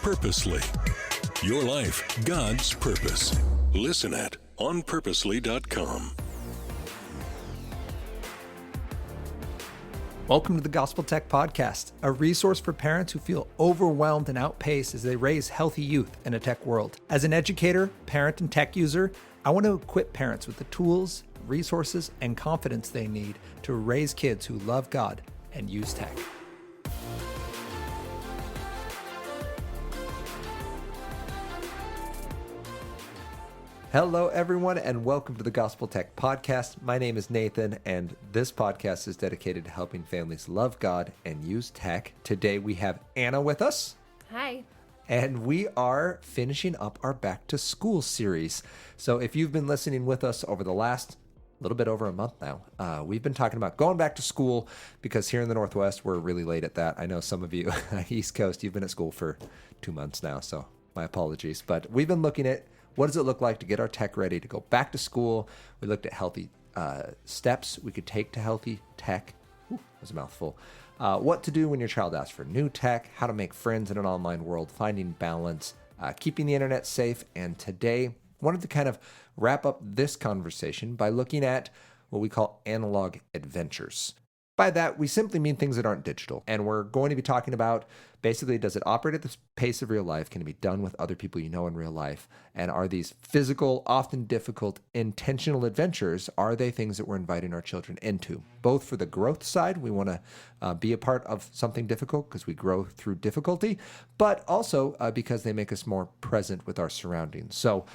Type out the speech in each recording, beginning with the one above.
Purposely. Your life, God's purpose. Listen at onpurposely.com. Welcome to the Gospel Tech Podcast, a resource for parents who feel overwhelmed and outpaced as they raise healthy youth in a tech world. As an educator, parent, and tech user, I want to equip parents with the tools, resources, and confidence they need to raise kids who love God and use tech. Hello, everyone, and welcome to the Gospel Tech Podcast. My name is Nathan, and this podcast is dedicated to helping families love God and use tech. Today, we have Anna with us. Hi. And we are finishing up our Back to School series. So if you've been listening with us over the last little bit over a month now, we've been talking about going back to school because here in the Northwest, we're really late at that. I know some of you East Coast, you've been at school for 2 months now, so my apologies. But we've been looking at what does it look like to get our tech ready to go back to school. We looked at healthy steps we could take to healthy tech. Ooh, that was a mouthful. What to do when your child asks for new tech, how to make friends in an online world, finding balance, keeping the internet safe. And today, wanted to kind of wrap up this conversation by looking at what we call analog adventures. By that, we simply mean things that aren't digital. And we're going to be talking about, basically, does it operate at the pace of real life? Can it be done with other people you know in real life? And are these physical, often difficult, intentional adventures, are they things that we're inviting our children into? Both for the growth side, we want to be a part of something difficult because we grow through difficulty, but also because they make us more present with our surroundings. So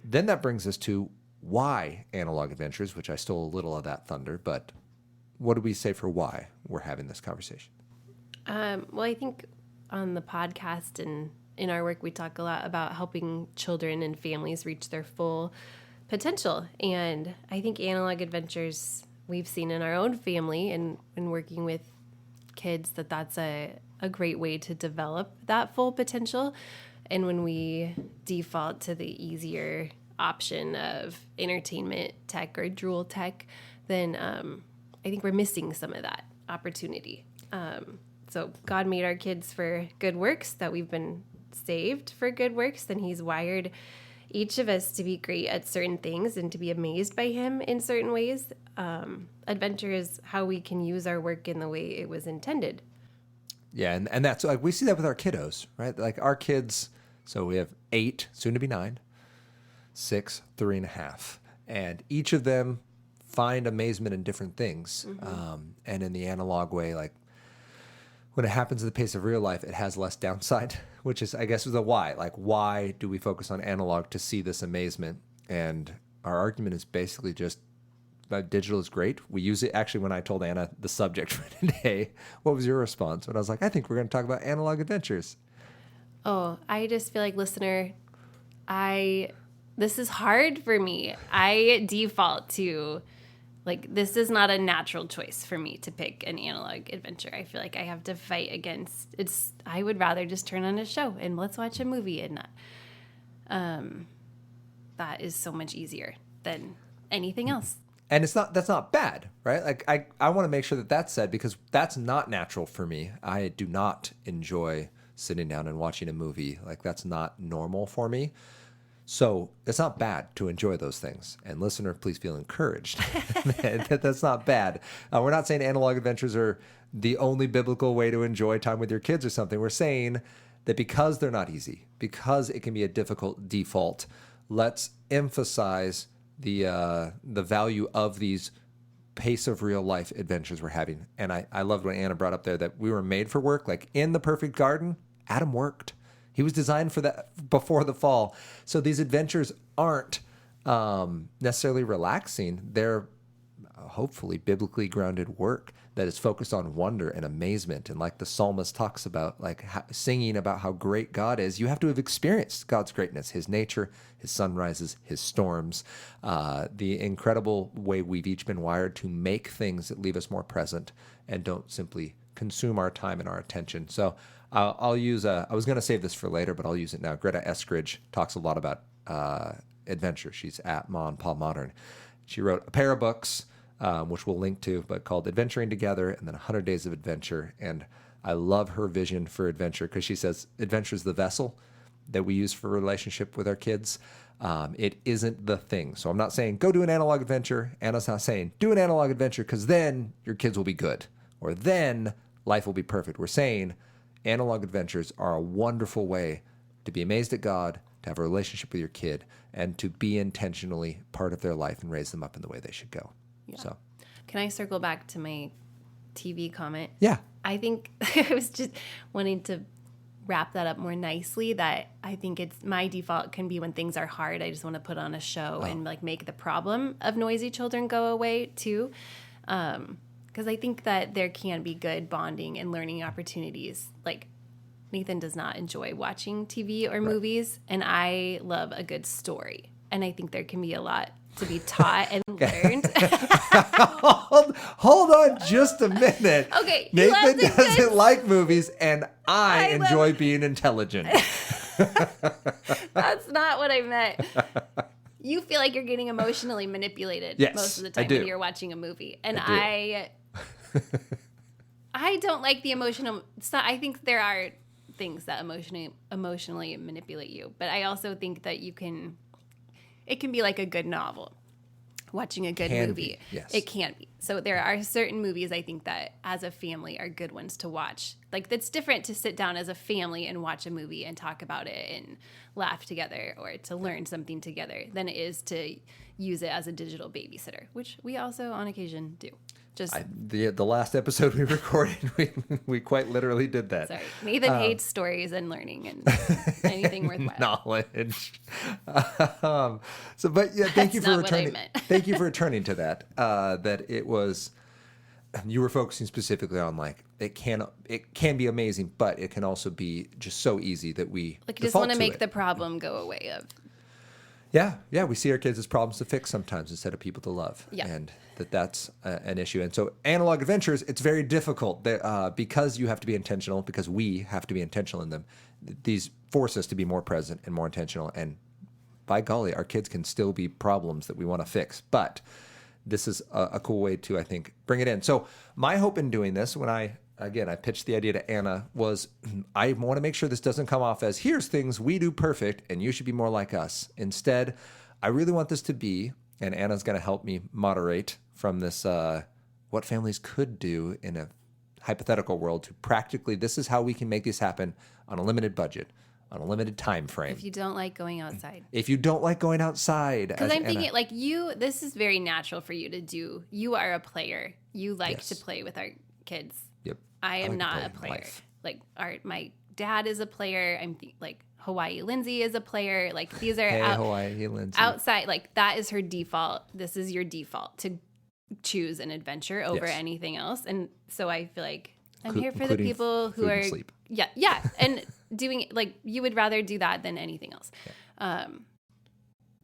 then that brings us to why analog adventures, which I stole a little of that thunder, but what do we say for why we're having this conversation? Well, I think on the podcast and in our work, we talk a lot about helping children and families reach their full potential. And I think analog adventures we've seen in our own family and working with kids that's a great way to develop that full potential. And when we default to the easier option of entertainment tech or dual tech, then I think we're missing some of that opportunity. So God made our kids for good works, that we've been saved for good works, and he's wired each of us to be great at certain things and to be amazed by him in certain ways. Adventure is how we can use our work in the way it was intended. Yeah, and that's like we see that with our kiddos, right? Like our kids, so we have 8, soon to be 9, 6, 3.5, and each of them find amazement in different things. And in the analog way, like when it happens at the pace of real life, it has less downside, which is, I guess, the why. Like, why do we focus on analog to see this amazement? And our argument is basically just that digital is great. We use it. Actually, when I told Anna the subject for today, what was your response? When I was like, I think we're going to talk about analog adventures. Oh, I just feel like, listener, this is hard for me. I default to, like, this is not a natural choice for me to pick an analog adventure. I feel like I have to fight against it's. I would rather just turn on a show and let's watch a movie and not. That is so much easier than anything else. And that's not bad, right? Like I want to make sure that that's said because that's not natural for me. I do not enjoy sitting down and watching a movie. Like that's not normal for me. So it's not bad to enjoy those things. And listener, please feel encouraged that that's not bad. We're not saying analog adventures are the only biblical way to enjoy time with your kids or something. We're saying that because they're not easy, because it can be a difficult default, let's emphasize the value of these pace of real life adventures we're having. And I loved what Anna brought up there, that we were made for work. Like in the perfect garden, Adam worked. He was designed for that before the fall. So these adventures aren't necessarily relaxing. They're hopefully biblically grounded work that is focused on wonder and amazement. And like the psalmist talks about, like singing about how great God is, you have to have experienced God's greatness, his nature, his sunrises, his storms, the incredible way we've each been wired to make things that leave us more present and don't simply consume our time and our attention. So I'll use I was going to save this for later, but I'll use it now. Greta Eskridge talks a lot about adventure. She's at Mon Paul Modern. She wrote a pair of books, which we'll link to, but called Adventuring Together and then 100 Days of Adventure. And I love her vision for adventure because she says adventure is the vessel that we use for relationship with our kids. It isn't the thing. So I'm not saying go do an analog adventure. Anna's not saying do an analog adventure because then your kids will be good or then life will be perfect. We're saying analog adventures are a wonderful way to be amazed at God, to have a relationship with your kid, and to be intentionally part of their life and raise them up in the way they should go. Yeah. So, can I circle back to my TV comment? yeah. I think I was just wanting to wrap that up more nicely, that I think it's my default can be when things are hard, I just want to put on a show and like make the problem of noisy children go away too. Because I think that there can be good bonding and learning opportunities. Like Nathan does not enjoy watching TV or movies, and I love a good story. And I think there can be a lot to be taught and learned. Hold on just a minute. Okay, Nathan doesn't like movies, and I enjoy being intelligent. That's not what I meant. You feel like you're getting emotionally manipulated most of the time when you're watching a movie. And I don't like the emotional stuff. I think there are things that emotionally manipulate you. But I also think that it can be like a good novel. Watching a good movie. Yes. It can be. So there are certain movies I think that as a family are good ones to watch. Like it's different to sit down as a family and watch a movie and talk about it and laugh together or to learn something together than it is to use it as a digital babysitter, which we also on occasion do. The last episode we recorded, we quite literally did that. Sorry. Nathan hates stories and learning and anything worthwhile. Knowledge. But yeah, thank you for returning. Thank you for returning to that. That it was, you were focusing specifically on like it can be amazing, but it can also be just so easy that we like just want to make the problem go away of. Yeah, we see our kids as problems to fix sometimes instead of people to love, and that's an issue. And so analog adventures, it's very difficult because you have to be intentional, because we have to be intentional in them. These force us to be more present and more intentional, and by golly, our kids can still be problems that we want to fix. But this is a cool way to, I think, bring it in. So my hope in doing this, when I pitched the idea to Anna, was I want to make sure this doesn't come off as here's things we do perfect and you should be more like us. Instead, I really want this to be, and Anna's going to help me moderate from this, what families could do in a hypothetical world to practically, this is how we can make this happen on a limited budget, on a limited time frame. If you don't like going outside. If you don't like going outside. Because I'm thinking like this is very natural for you to do. You are a player. You like to play with our kids. Yep. I am not a player. Like my dad is a player. I'm like Hawaii Lindsay is a player. Like these are Hawaii Lindsay. Outside. Like that is her default. This is your default to choose an adventure over anything else. And so I feel like I'm here for the people who are sleep. Yeah, and doing like you would rather do that than anything else. Yeah.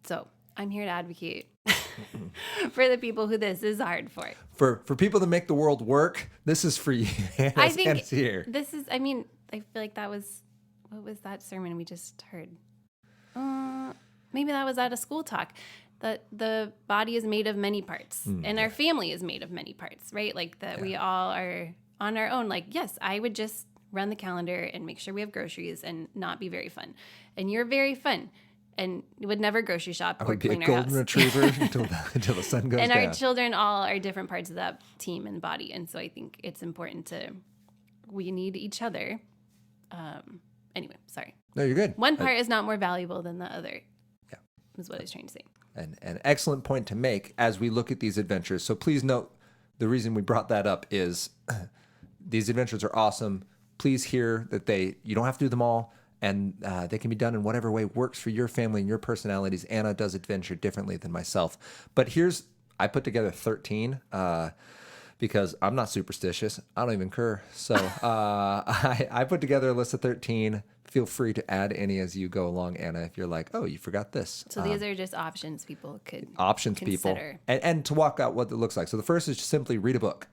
So I'm here to advocate for the people who this is hard for. For people that make the world work, this is for you. I think here. This is. I mean, I feel like that was what was that sermon we just heard? Maybe that was at a school talk. That the body is made of many parts, and our family is made of many parts, right? Like that we all are on our own. Like, yes, I would just run the calendar and make sure we have groceries and not be very fun. And you're very fun and would never grocery shop or clean our house. I would be a golden retriever until the sun goes down. And our children all are different parts of that team and body. And so I think it's important we need each other. Anyway, sorry. No, you're good. One part is not more valuable than the other. Yeah. Is what I was trying to say. An excellent point to make as we look at these adventures. So please note, the reason we brought that up is these adventures are awesome. Please hear that you don't have to do them all, and they can be done in whatever way works for your family and your personalities. Anna does adventure differently than myself. But I put together 13 because I'm not superstitious. I don't even cur. So I put together a list of 13. Feel free to add any as you go along, Anna, if you're like, oh, you forgot this. So these are just options people could consider. And to walk out what it looks like. So the first is just simply read a book,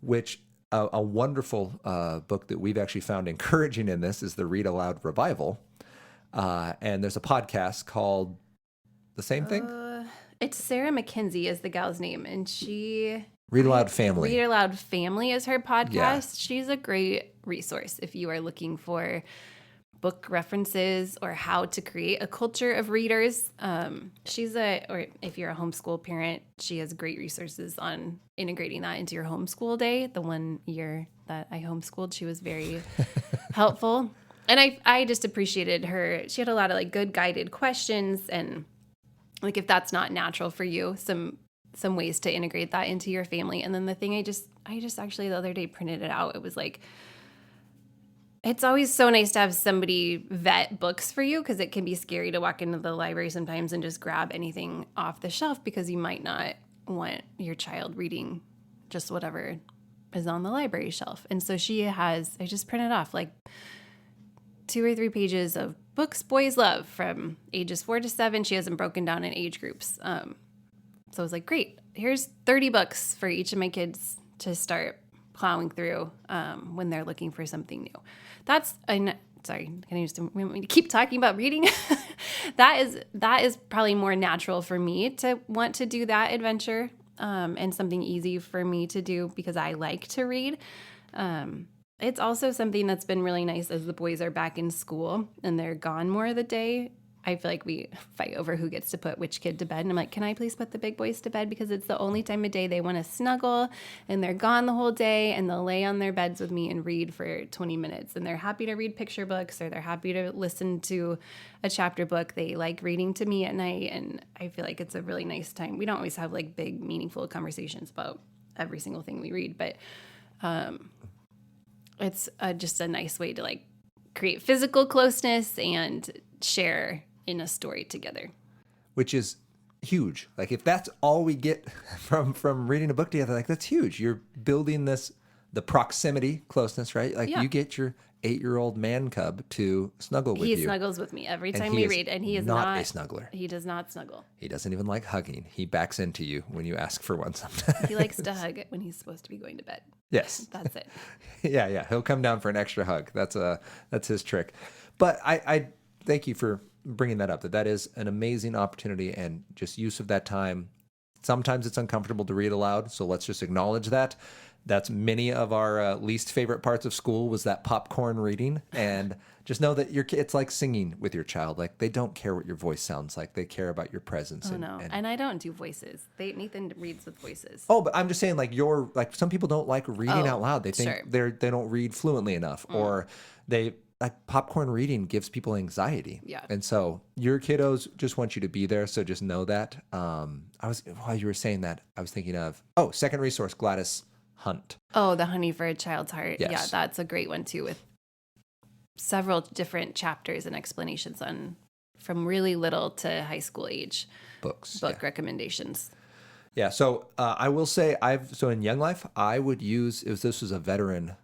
which a wonderful book that we've actually found encouraging in this is the Read Aloud Revival. And there's a podcast called The Same Thing? It's Sarah McKenzie is the gal's name, and she Read Aloud Family. Read Aloud Family is her podcast. Yeah. She's a great resource if you are looking for book references or how to create a culture of readers. Or if you're a homeschool parent, she has great resources on integrating that into your homeschool day. The 1 year that I homeschooled, she was very helpful. And I just appreciated her. She had a lot of like good guided questions, and like if that's not natural for you, some ways to integrate that into your family. And then the thing I just actually the other day printed it out. It was like, it's always so nice to have somebody vet books for you, because it can be scary to walk into the library sometimes and just grab anything off the shelf, because you might not want your child reading just whatever is on the library shelf. And so I just printed off like 2 or 3 pages of books boys love from ages 4 to 7. She has them broken down in age groups. So I was like, great, here's 30 books for each of my kids to start plowing through when they're looking for something new. Sorry, can I just want me to keep talking about reading? That is probably more natural for me to want to do that adventure, and something easy for me to do because I like to read. It's also something that's been really nice as the boys are back in school and they're gone more of the day. I feel like we fight over who gets to put which kid to bed. And I'm like, can I please put the big boys to bed? Because it's the only time of day they want to snuggle, and they're gone the whole day, and they'll lay on their beds with me and read for 20 minutes. And they're happy to read picture books, or they're happy to listen to a chapter book. They like reading to me at night. And I feel like it's a really nice time. We don't always have like big, meaningful conversations about every single thing we read, but it's just a nice way to like create physical closeness and share in a story together, which is huge. Like if that's all we get from reading a book together, like that's huge. You're building the proximity closeness, right? Like you get your 8-year-old man cub to snuggle with you. He snuggles with me every time we read, and he is not a snuggler. He does not snuggle. He doesn't even like hugging. He backs into you when you ask for one sometimes. He likes to hug when he's supposed to be going to bed. Yes. That's it. Yeah. He'll come down for an extra hug. That's his trick. But I thank you for bringing that up, that is an amazing opportunity and just use of that time. Sometimes it's uncomfortable to read aloud, so let's just acknowledge that. That's many of our least favorite parts of school was that popcorn reading. And just know that it's like singing with your child. Like they don't care what your voice sounds like. They care about your presence. Oh, no. And I don't do voices. Nathan reads with voices. Oh, but I'm just saying like some people don't like reading out loud. They think sure. they don't read fluently enough, or they like popcorn reading gives people anxiety. Yeah. And so your kiddos just want you to be there. So just know that. While you were saying that, I was thinking of, second resource, Gladys Hunt. Oh, The Honey for a Child's Heart. Yes. Yeah, that's a great one too, with several different chapters and explanations on from really little to high school age book recommendations. Yeah. So I will say in Young Life, I would use, this was a veteran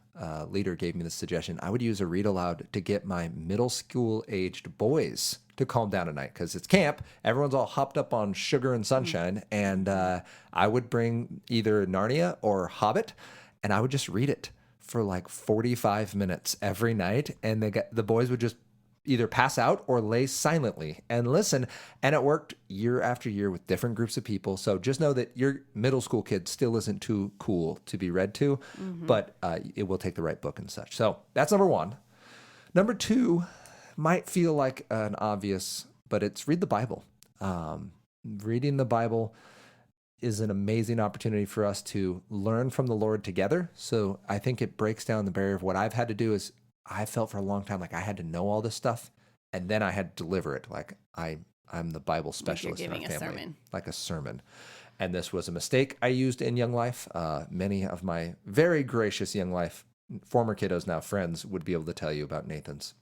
leader gave me the suggestion, I would use a read aloud to get my middle school aged boys to calm down at night, because it's camp. Everyone's all hopped up on sugar and sunshine. And I would bring either Narnia or Hobbit, and I would just read it for like 45 minutes every night. And the boys would just either pass out or lay silently and listen. And it worked year after year with different groups of people. So just know that your middle school kid still isn't too cool to be read to, but it will take the right book and such. So that's number one. Number two might feel like an obvious, but it's read the Bible. Reading the Bible is an amazing opportunity for us to learn from the Lord together. So I think it breaks down the barrier of what I've had to do is I felt for a long time like I had to know all this stuff, and then I had to deliver it. Like I'm the Bible specialist in our family. Sermon. Like a sermon. And this was a mistake I used in Young Life. Many of my very gracious Young Life former kiddos, now friends, would be able to tell you about Nathan's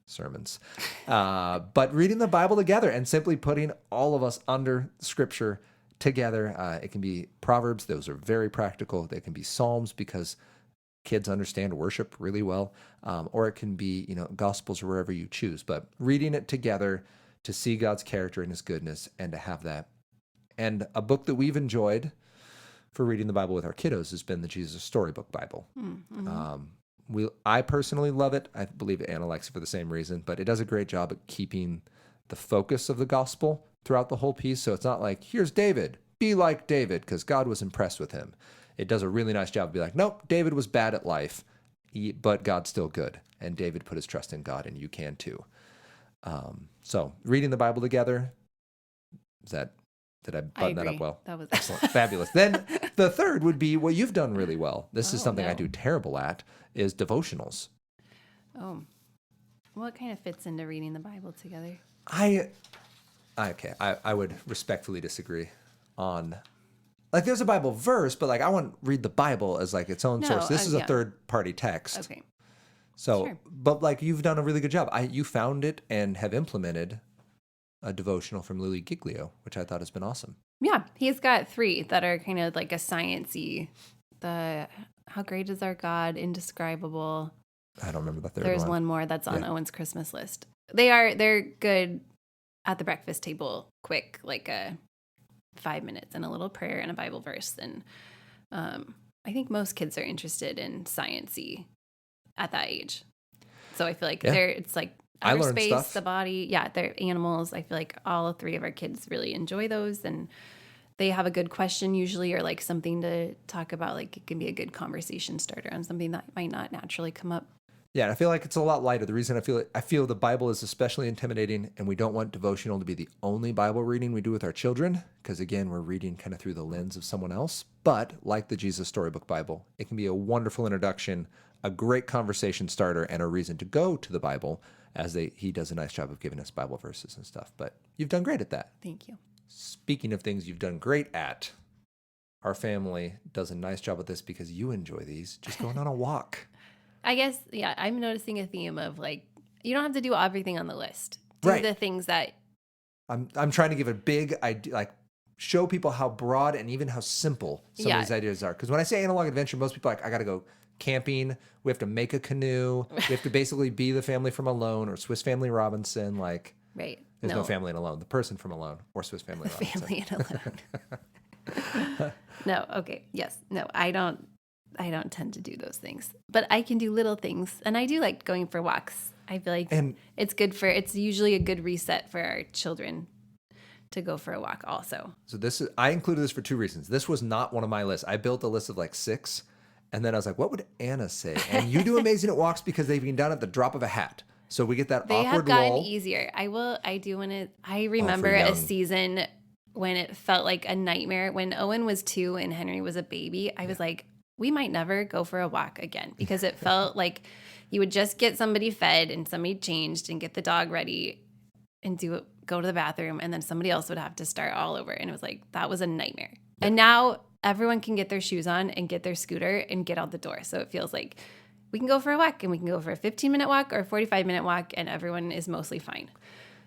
sermons. But reading the Bible together and simply putting all of us under Scripture together. It can be Proverbs. Those are very practical. They can be Psalms, because kids understand worship really well. Or it can be, Gospels, or wherever you choose. But reading it together to see God's character and his goodness and to have that. And a book that we've enjoyed for reading the Bible with our kiddos has been the Jesus Storybook Bible. Mm-hmm. I personally love it. I believe Anna likes it for the same reason, but it does a great job at keeping the focus of the gospel throughout the whole piece. So it's not like, here's David, be like David, because God was impressed with him. it does a really nice job of being like, nope, David was bad at life, but God's still good. And David put his trust in God, and you can too. So reading the Bible together, did I button that up well? That was Excellent. Fabulous. Then the third would be what you've done really well. This is something I no. do terrible at, is devotionals. Oh, well, it kind of fits into reading the Bible together. I would respectfully disagree on, like, there's a Bible verse, but like I want to read the Bible as like its own source. This is a yeah. third party text. Okay. So, Sure. but like you've done a really good job. You found it and have implemented a devotional from Louis Giglio, which I thought has been awesome. Yeah, he's got 3 that are kind of like a science-y. How great is our God, indescribable. I don't remember the third There's one. one more that's on Owen's Christmas list. They're good at the breakfast table, quick, like 5 minutes and a little prayer and a Bible verse. And I think most kids are interested in science-y at that age. So I feel like it's like I outer learned space, stuff. the body. Yeah, they're animals. I feel like all 3 of our kids really enjoy those, and they have a good question usually, or like something to talk about. Like it can be a good conversation starter on something that might not naturally come up. Yeah, and I feel like it's a lot lighter. The reason I feel the Bible is especially intimidating, and we don't want devotional to be the only Bible reading we do with our children, because again, we're reading kind of through the lens of someone else. But like the Jesus Storybook Bible, it can be a wonderful introduction, a great conversation starter, and a reason to go to the Bible, as he does a nice job of giving us Bible verses and stuff. But you've done great at that. Thank you. Speaking of things you've done great at, our family does a nice job with this because you enjoy these, just going on a walk. I guess, yeah, I'm noticing a theme of like, you don't have to do everything on the list. Do Right. the things that... I'm trying to give a big idea, like show people how broad and even how simple some of these ideas are. Because when I say analog adventure, most people are like, I got to go camping. We have to make a canoe. We have to basically be the family from Alone or Swiss Family Robinson. Like, Right. there's no family in Alone. The person from Alone or Swiss Family Robinson. Family and alone. No, okay. Yes. No, I don't tend to do those things. But I can do little things. And I do like going for walks. I feel like it's usually a good reset for our children to go for a walk also. So I included this for 2 reasons. This was not one of my lists. I built a list of like 6, and then I was like, what would Anna say? And you do amazing at walks because they've been done at the drop of a hat. So we get that They have awkward gotten lull. easier. I remember a season when it felt like a nightmare. When Owen was 2 and Henry was a baby, I was like, we might never go for a walk again, because it felt like you would just get somebody fed and somebody changed and get the dog ready and go to the bathroom, and then somebody else would have to start all over. And it was like, that was a nightmare. Yeah. And now everyone can get their shoes on and get their scooter and get out the door. So it feels like we can go for a walk, and we can go for a 15-minute walk or a 45-minute walk, and everyone is mostly fine.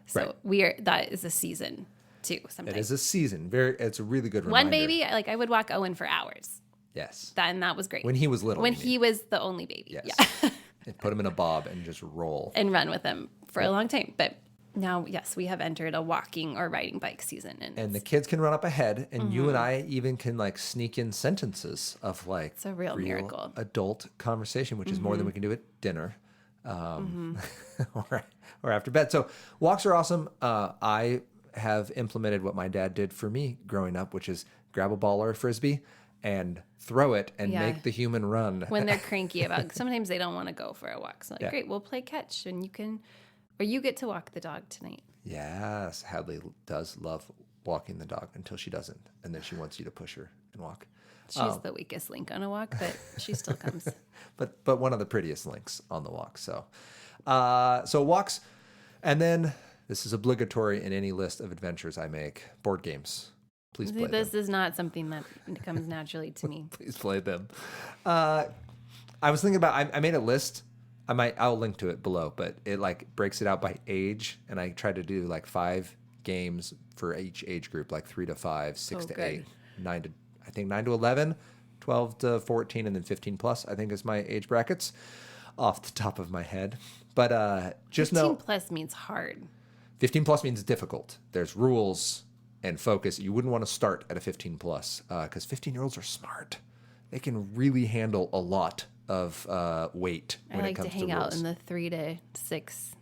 So that is a season too. Sometimes it is a season. It's a really good reminder. One baby, like I would walk Owen for hours. Yes. That was great. When he was little. When he was the only baby. Yes. Yeah. And put him in a bob and just roll. And run with him for a long time. But now, yes, we have entered a walking or riding bike season. And the kids can run up ahead, and you and I even can like sneak in sentences of like it's a real miracle. Adult conversation, which is more than we can do at dinner or after bed. So walks are awesome. I have implemented what my dad did for me growing up, which is grab a ball or a Frisbee and throw it and make the human run. When they're cranky about sometimes they don't want to go for a walk. So great, we'll play catch, and you get to walk the dog tonight. Yes, Hadley does love walking the dog until she doesn't, and then she wants you to push her and walk. She's the weakest link on a walk, but she still comes. but one of the prettiest links on the walk. So walks, and then this is obligatory in any list of adventures I make. Board games. Please play this them. is not something that comes naturally to me. Please play them. I was thinking about, I made a list. I'll link to it below, but it like breaks it out by age. And I tried to do like 5 games for each age group, like 3 to 5, 6 to 8, 9 to 11, 12 to 14, and then 15 plus, I think is my age brackets off the top of my head. But just 15 plus means hard. 15 plus means difficult. There's rules and focus. You wouldn't want to start at a 15 plus because 15-year-olds are smart. They can really handle a lot of weight when it comes to rules. I like to hang out in the 3 to 6.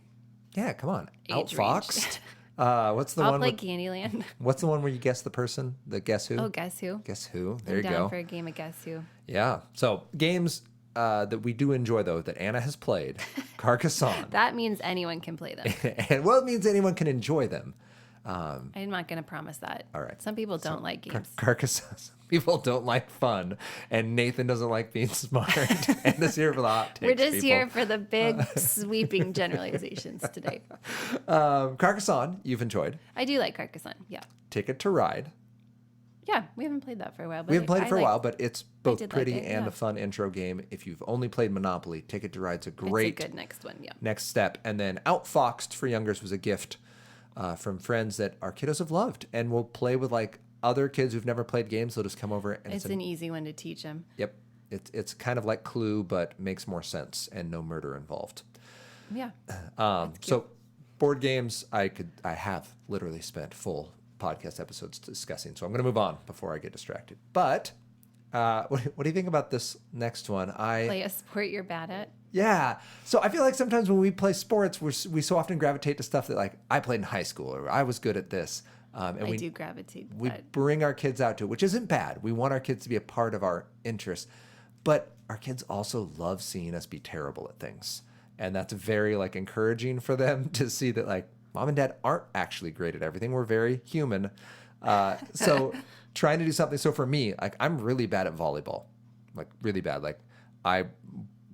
Yeah, come on. Age Outfoxed. What's the I'll one? play Candyland. What's the one where you guess the person? The Guess Who? Oh, Guess Who? Guess Who? There I'm you down go. for a game of Guess Who. Yeah. So games that we do enjoy though that Anna has played, Carcassonne, That means anyone can play them. and well, it means anyone can enjoy them. I'm not going to promise that. All right. Some people don't like games. Carcassonne. People don't like fun, and Nathan doesn't like being smart. And this here for the hot takes. We're just people. here for the big sweeping generalizations today. Carcassonne, you've enjoyed. I do like Carcassonne. Yeah. Ticket to Ride. Yeah, we haven't played that for a while. But We haven't played it for a like- while, but it's both did like pretty it, and yeah. a fun intro game. If you've only played Monopoly, Ticket to Ride's a It's great a good next one. Yeah. next step. And then Outfoxed for Youngers was a gift from friends that our kiddos have loved, and we'll play with like other kids who've never played games. They'll just come over and It's an easy one to teach them. yep. It's kind of like Clue, but makes more sense and no murder involved. Yeah. So board games, I have literally spent full podcast episodes discussing. So I'm going to move on before I get distracted. But what do you think about this next one? Play a sport you're bad at. Yeah. So I feel like sometimes when we play sports, we so often gravitate to stuff that like I played in high school or I was good at this. And I do gravitate to we that. bring our kids out to it, which isn't bad. We want our kids to be a part of our interests, but our kids also love seeing us be terrible at things. And that's very like encouraging for them to see that like mom and dad aren't actually great at everything. We're very human. So trying to do something. So for me, like I'm really bad at volleyball, like really bad. Like I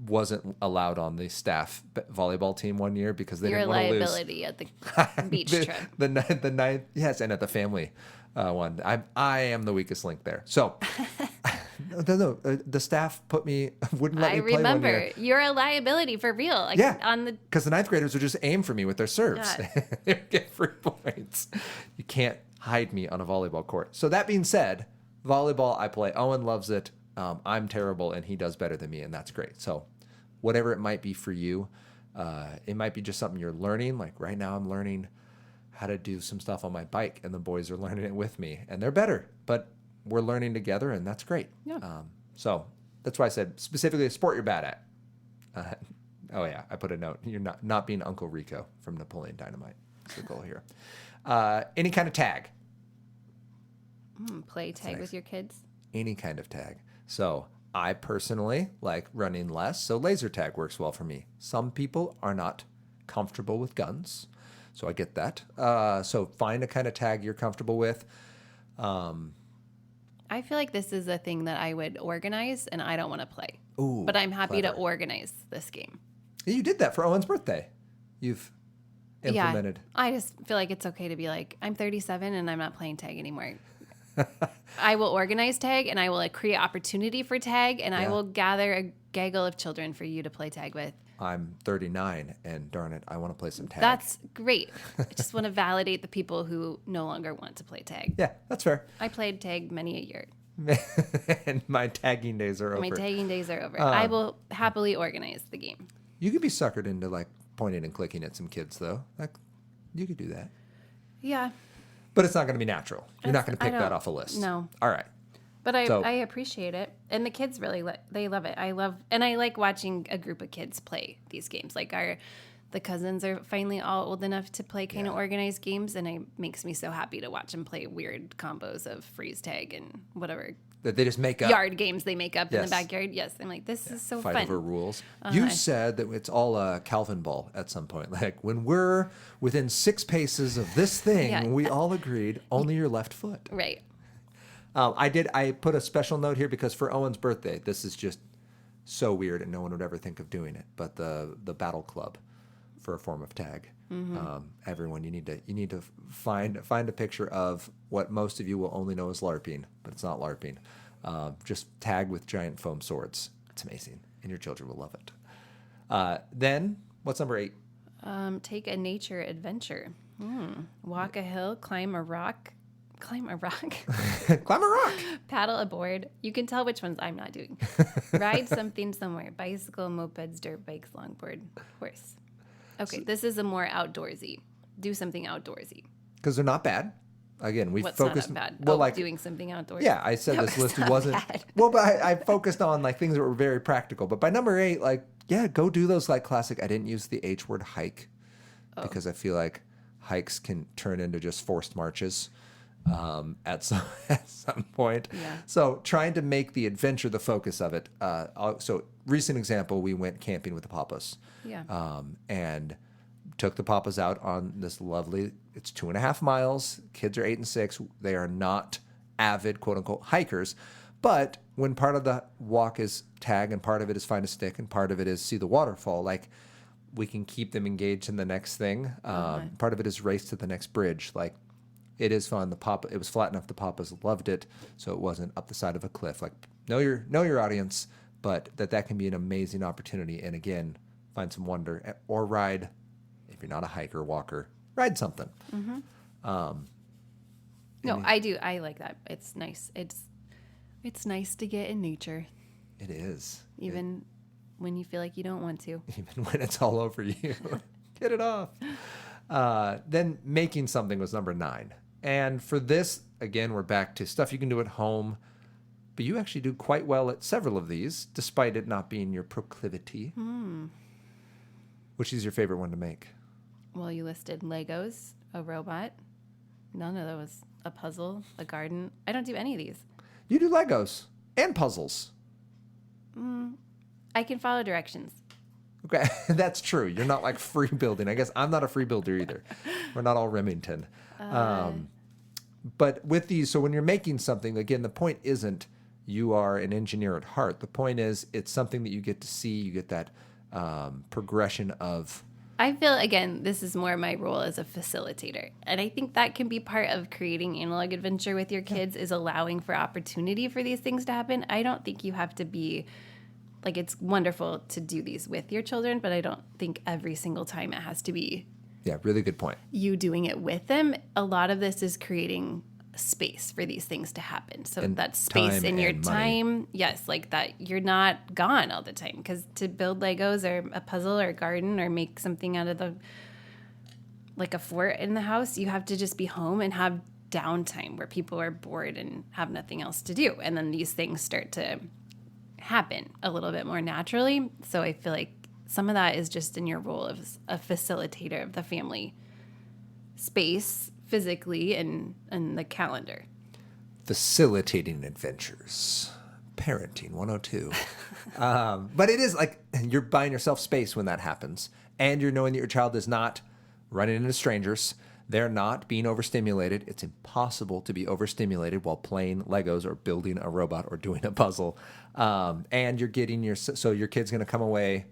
wasn't allowed on the staff volleyball team one year because they You're a didn't want to lose. liability at the beach trip. The ninth, yes, and at the family one. I am the weakest link there. So, the staff wouldn't let I me play one remember. year. You're a liability for real. Like Yeah, on the because the ninth graders would just aim for me with their serves. They would get free points. You can't hide me on a volleyball court. So that being said, volleyball I play. Owen loves it. I'm terrible, and he does better than me, and that's great. So whatever it might be for you, it might be just something you're learning. Like right now I'm learning how to do some stuff on my bike, and the boys are learning it with me, and they're better, but we're learning together, and that's great. Yeah. So that's why I said specifically a sport you're bad at. Oh yeah, I put a note. You're not being Uncle Rico from Napoleon Dynamite. That's the goal here. Any kind of tag. play tag with your kids. Any kind of tag. So I personally like running less, so laser tag works well for me. Some people are not comfortable with guns, so I get that. So find a kind of tag you're comfortable with. I feel like this is a thing that I would organize, and I don't want to play. Ooh, but I'm happy to clever. organize this game. You did that for Owen's birthday. You've implemented. Yeah, I just feel like it's okay to be like, I'm 37 and I'm not playing tag anymore. I will organize tag, and I will like create opportunity for tag, and I Yeah. will gather a gaggle of children for you to play tag with. I'm 39, and darn it, I want to play some tag. That's great. I just want to validate the people who no longer want to play tag. Yeah, that's fair. I played tag many a year. And my tagging days are over. My tagging days are over. I will happily organize the game. You could be suckered into like pointing and clicking at some kids, though. Like, you could do that. Yeah, But it's not going to be natural. You're not going to I pick that don't- off a list. no. All right. but I So- appreciate it, and the kids really they love it. I like watching a group of kids play these games. Like the cousins are finally all old enough to play kind of organized games, and it makes me so happy to watch them play weird combos of freeze tag and whatever That they just make up. yard games they make up in the Yes. backyard. Yes, I'm like, this is so Fight fun. over rules. You said that it's all a Calvin ball at some point. Like when we're within 6 paces of this thing, Yeah. we all agreed only your left foot. Right. I put a special note here because for Owen's birthday, this is just so weird and no one would ever think of doing it. But the battle club for a form of tag. Everyone, you need to find a picture of what most of you will only know as LARPing, but it's not LARPing. Just tag with giant foam swords. It's amazing, and your children will love it. Then what's number 8? Take a nature adventure. Walk a hill, climb a rock, Climb a rock. paddle a board. You can tell which ones I'm not doing. Ride something somewhere. Bicycle, mopeds, dirt bikes, longboard, horse. Okay, this is a more outdoorsy. Do something outdoorsy. Because they're not bad. Again, we What's focused. not bad? Well, Oh, like doing something outdoors. yeah, I said That this was list not wasn't. bad. Well, but I focused on like things that were very practical. But by number 8, like yeah, go do those like classic. I didn't use the H word hike because I feel like hikes can turn into just forced marches at some point. Yeah. So trying to make the adventure the focus of it. So recent example, we went camping with the Papas. Yeah. And took the Papas out on this lovely, it's 2.5 miles. Kids are 8 and 6. They are not avid, quote unquote, hikers. But when part of the walk is tag and part of it is find a stick and part of it is see the waterfall, like we can keep them engaged in the next thing. Part of it is race to the next bridge. Like it is fun. It was flat enough. The Papas loved it. So it wasn't up the side of a cliff. Like know your audience, but that can be an amazing opportunity. And again, find some wonder or ride. If you're not a hiker, walker, ride something. No, I do. I like that. It's nice. It's nice to get in nature, It is. even when you feel like you don't want to. Even when it's all over you. Get it off. Then making something was number 9. And for this, again, we're back to stuff you can do at home. But you actually do quite well at several of these, despite it not being your proclivity. Which is your favorite one to make? Well, you listed Legos, a robot. None of those. A puzzle, a garden. I don't do any of these. You do Legos and puzzles. I can follow directions. Okay, that's true. You're not like free building. I guess I'm not a free builder either. We're not all Remington. But with these, so when you're making something, again, the point isn't you are an engineer at heart. The point is it's something that you get to see. You get that progression of. I feel, again, this is more my role as a facilitator. And I think that can be part of creating analog adventure with your kids is allowing for opportunity for these things to happen. I don't think you have to be, like, it's wonderful to do these with your children, but I don't think every single time it has to be Yeah, really good point. you doing it with them. A lot of this is creating space for these things to happen. So And that space time in your and money. time, yes, like that you're not gone all the time. Because to build Legos or a puzzle or a garden or make something out of like a fort in the house, you have to just be home and have downtime where people are bored and have nothing else to do. And then these things start to happen a little bit more naturally. So I feel like some of that is just in your role as a facilitator of the family space physically and the calendar. Facilitating adventures. Parenting 102. But it is like you're buying yourself space when that happens. And you're knowing that your child is not running into strangers. They're not being overstimulated. It's impossible to be overstimulated while playing Legos or building a robot or doing a puzzle. And you're getting so your kid's going to come away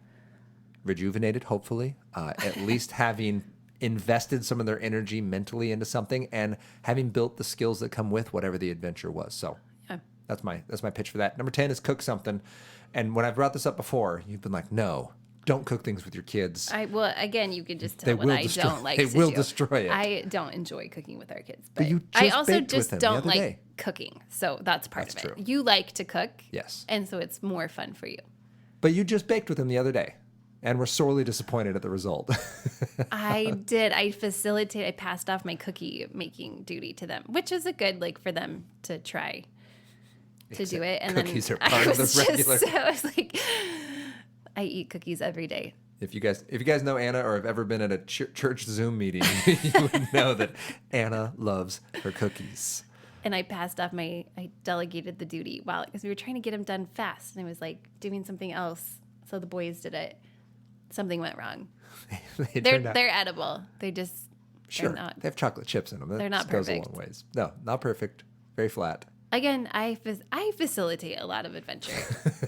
rejuvenated, hopefully, at least having invested some of their energy mentally into something and having built the skills that come with whatever the adventure was. So Yeah. that's my pitch for that. Number 10 is cook something. And when I've brought this up before, you've been like, no, don't cook things with your kids. Well, again, you can just They tell what will I destroy- don't like they to will do. destroy it. I don't enjoy cooking with our kids. But But you I just also baked with just them the don't other like day. cooking. So that's part That's of it. true. You like to cook. Yes. And so it's more fun for you. But you just baked with them the other day. And we're sorely disappointed at the result. I did. I passed off my cookie making duty to them, which is a good, like, for them to try to do it. And cookies then are part I of the was regular- I was like, I eat cookies every day. If you guys know Anna or have ever been at a church Zoom meeting, you would know that Anna loves her cookies. And I I delegated the duty because we were trying to get them done fast. And I was like doing something else. So the boys did it. Something went wrong. They They're turned out- edible. They just, sure. they're not. They have chocolate chips in them. That They're not goes a perfect. long ways. No, not perfect. Very flat. Again, I facilitate a lot of adventure.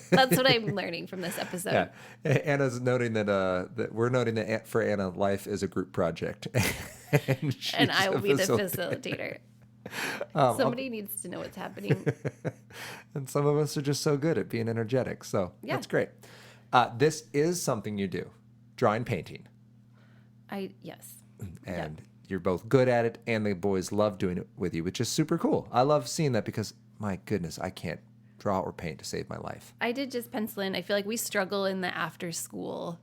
That's what I'm learning from this episode. Yeah. Anna's noting that we're noting that for Anna, life is a group project. And I will be the facilitator. facilitator. Somebody needs to know what's happening. And some of us are just so good at being energetic. So Yeah. that's great. This is something you do, drawing, painting. Yes. And you're both good at it, and the boys love doing it with you, which is super cool. I love seeing that because, my goodness, I can't draw or paint to save my life. I did just pencil in. I feel like we struggle in the after school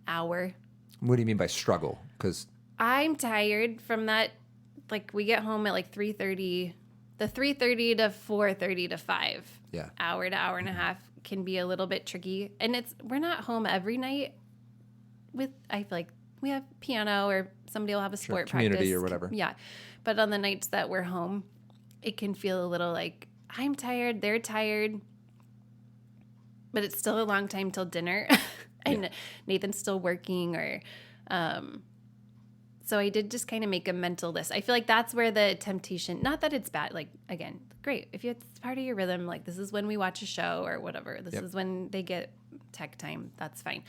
hour. What do you mean by struggle? Because I'm tired from that. Like, we get home at like 3:30. The 3:30 to 4:30 to 5 Yeah. hour to hour and a half can be a little bit tricky. And we're not home every night I feel like we have piano or somebody will have a sport community practice or whatever. Yeah. But on the nights that we're home, it can feel a little like I'm tired, they're tired, but it's still a long time till dinner and Nathan's still working or, so I did just kind of make a mental list. I feel like that's where the temptation, not that it's bad, like, again, great. If it's part of your rhythm, like this is when we watch a show or whatever, this is when they get tech time, that's fine.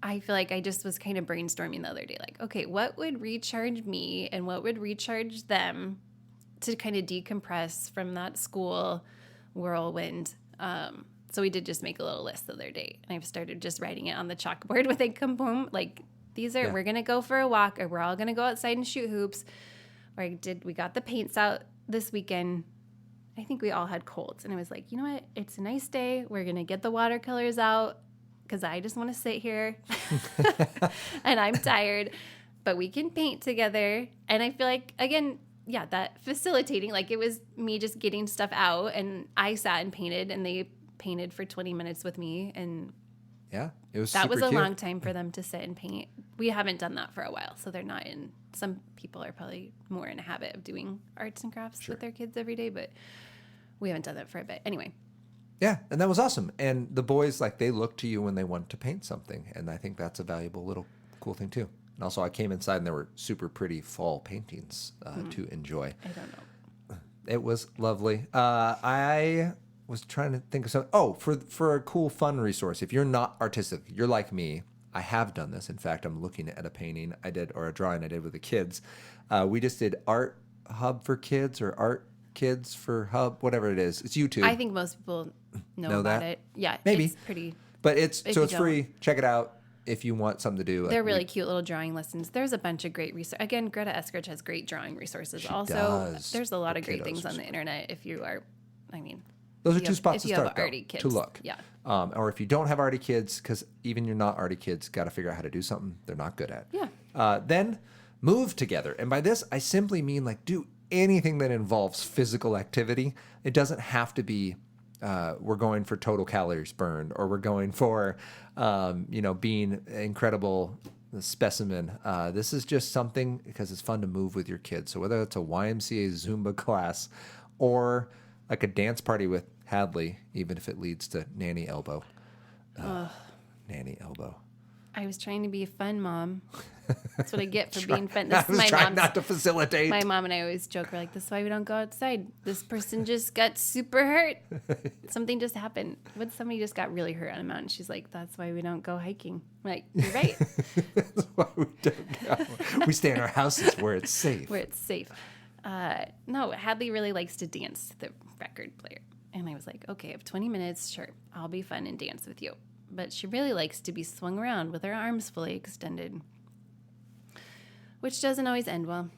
I feel like I just was kind of brainstorming the other day, like, okay, what would recharge me and what would recharge them to kind of decompress from that school whirlwind. So we did just make a little list the other day, and I've started just writing it on the chalkboard when they come home. Like, these are, we're going to go for a walk, or we're all going to go outside and shoot hoops. Or we got the paints out this weekend. I think we all had colds. And I was like, you know what? It's a nice day. We're going to get the watercolors out because I just want to sit here and I'm tired, but we can paint together. And I feel like, again, that facilitating, like it was me just getting stuff out, and I sat and painted, and they painted for 20 minutes with me. And Yeah, it was that super was a cute. long time for them to sit and paint. We haven't done that for a while, so they're not in. Some people are probably more in a habit of doing arts and crafts with their kids every day, but we haven't done that for a bit. Anyway, Yeah, and that was awesome. And the boys, like, they look to you when they want to paint something, and I think that's a valuable little cool thing too. And also, I came inside and there were super pretty fall paintings to enjoy. I don't know. It was lovely. I was trying to think of something. Oh, for a cool, fun resource. If you're not artistic, you're like me. I have done this. In fact, I'm looking at a painting I did, or a drawing I did with the kids. We just did Art Hub for Kids, or Art Kids for Hub, whatever it is. It's YouTube. I think most people know about that? it. Yeah, Maybe. It's pretty. But it's If so you it's don't- free. Check it out if you want something to do. They're really cute little drawing lessons. There's a bunch of great resources. Again, Greta Eskridge has great drawing resources. Also, does. there's a lot The of great kiddos things are on the super internet if you are, I mean, Those are if you two have- spots if to you have start, though, arty kids. to look. Yeah. Or if you don't have arty kids, because even you're not arty kids, got to figure out how to do something they're not good at. Yeah. Then move together. And by this, I simply mean like do anything that involves physical activity. It doesn't have to be we're going for total calories burned, or we're going for, being an incredible specimen. This is just something because it's fun to move with your kids. So whether it's a YMCA Zumba class or like a dance party with Hadley, even if it leads to nanny elbow. Nanny elbow. I was trying to be a fun mom. That's what I get for being fun. I This is was my trying mom's. not to facilitate. My mom and I always joke, we're like, this is why we don't go outside. This person just got super hurt. Something just happened. What, somebody just got really hurt on a mountain. She's like, that's why we don't go hiking. I'm like, you're right. That's why we don't go. We stay in our houses where it's safe. Where it's safe. No, Hadley really likes to dance, the record player. And I was like, okay, I have 20 minutes. Sure, I'll be fun and dance with you. But she really likes to be swung around with her arms fully extended, which doesn't always end well.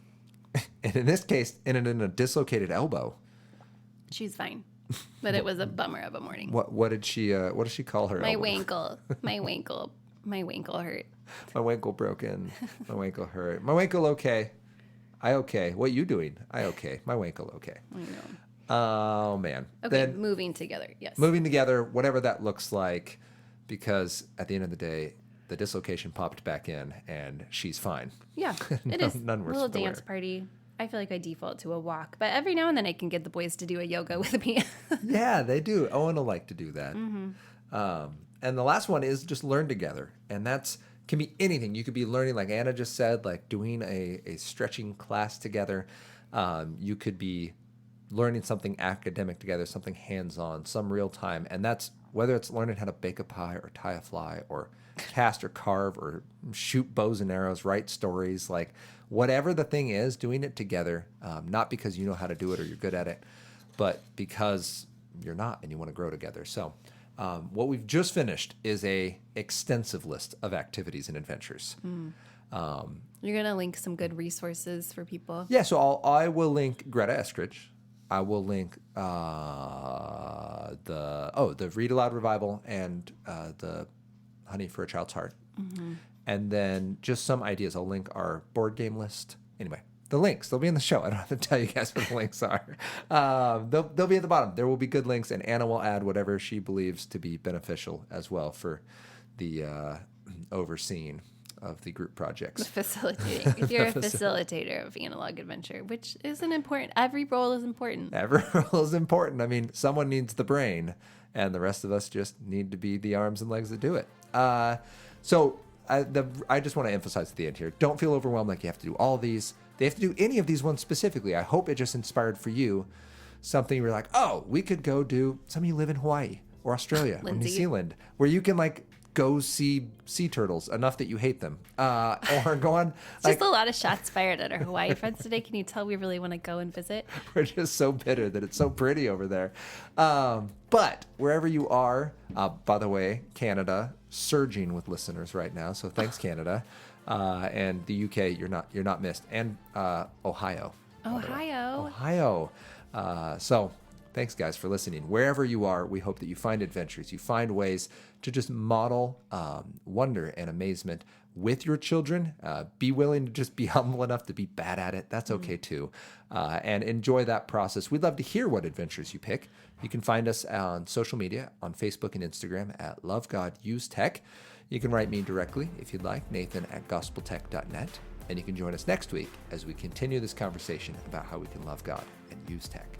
And in this case, in a dislocated elbow. She's fine. But it was a bummer of a morning. What did she call her My elbow? wankle. My wankle hurt. My wankle broken. My wankle hurt. My wankle okay. I okay. What you doing? I okay. My wankle okay. I know. Oh man. Okay, Then moving together. Yes. moving together, whatever that looks like, because at the end of the day, the dislocation popped back in and she's fine. Yeah, it is. none worse Little for the dance wear. party. I feel like I default to a walk, but every now and then I can get the boys to do a yoga with me. Yeah, they do. Owen will like to do that. And the last one is just learn together. And that's can be anything. You could be learning, like Anna just said, like doing a stretching class together. You could be learning something academic together, something hands-on, some real time. And that's whether it's learning how to bake a pie or tie a fly or cast or carve or shoot bows and arrows, write stories, like whatever the thing is, doing it together, not because you know how to do it or you're good at it, but because you're not and you want to grow together. So what we've just finished is a extensive list of activities and adventures. You're going to link some good resources for people. Yeah, so I will link Greta Eskridge. I will link the Read Aloud Revival and the Honey for a Child's Heart. And then just some ideas. I'll link our board game list. Anyway, the links, they'll be in the show. I don't have to tell you guys what the links are. They'll be at the bottom. There will be good links, and Anna will add whatever she believes to be beneficial as well for the overseeing of the group projects. Facilitating. If you're a facilitator of Analog Adventure, which isn't important. Every role is important. Every role is important. I mean, someone needs the brain, and the rest of us just need to be the arms and legs that do it. So I just want to emphasize at the end here, don't feel overwhelmed like you have to do all these. They have to do any of these ones specifically. I hope it just inspired for you something where you're like, oh, we could go do, some of you live in Hawaii or Australia or New Zealand, where you can like go see sea turtles enough that you hate them, or go on. Just a lot of shots fired at our Hawaii friends today. Can you tell we really want to go and visit? We're just so bitter that it's so pretty over there. But wherever you are, by the way, Canada surging with listeners right now. So thanks, Canada, and the UK. You're not missed, and Ohio. Ohio. So thanks, guys, for listening. Wherever you are, we hope that you find adventures. You find ways to just model wonder and amazement with your children. Be willing to just be humble enough to be bad at it. That's okay, too. And enjoy that process. We'd love to hear what adventures you pick. You can find us on social media, on Facebook and Instagram at Love God Use Tech. You can write me directly if you'd like, Nathan@gospeltech.net. And you can join us next week as we continue this conversation about how we can love God and use tech.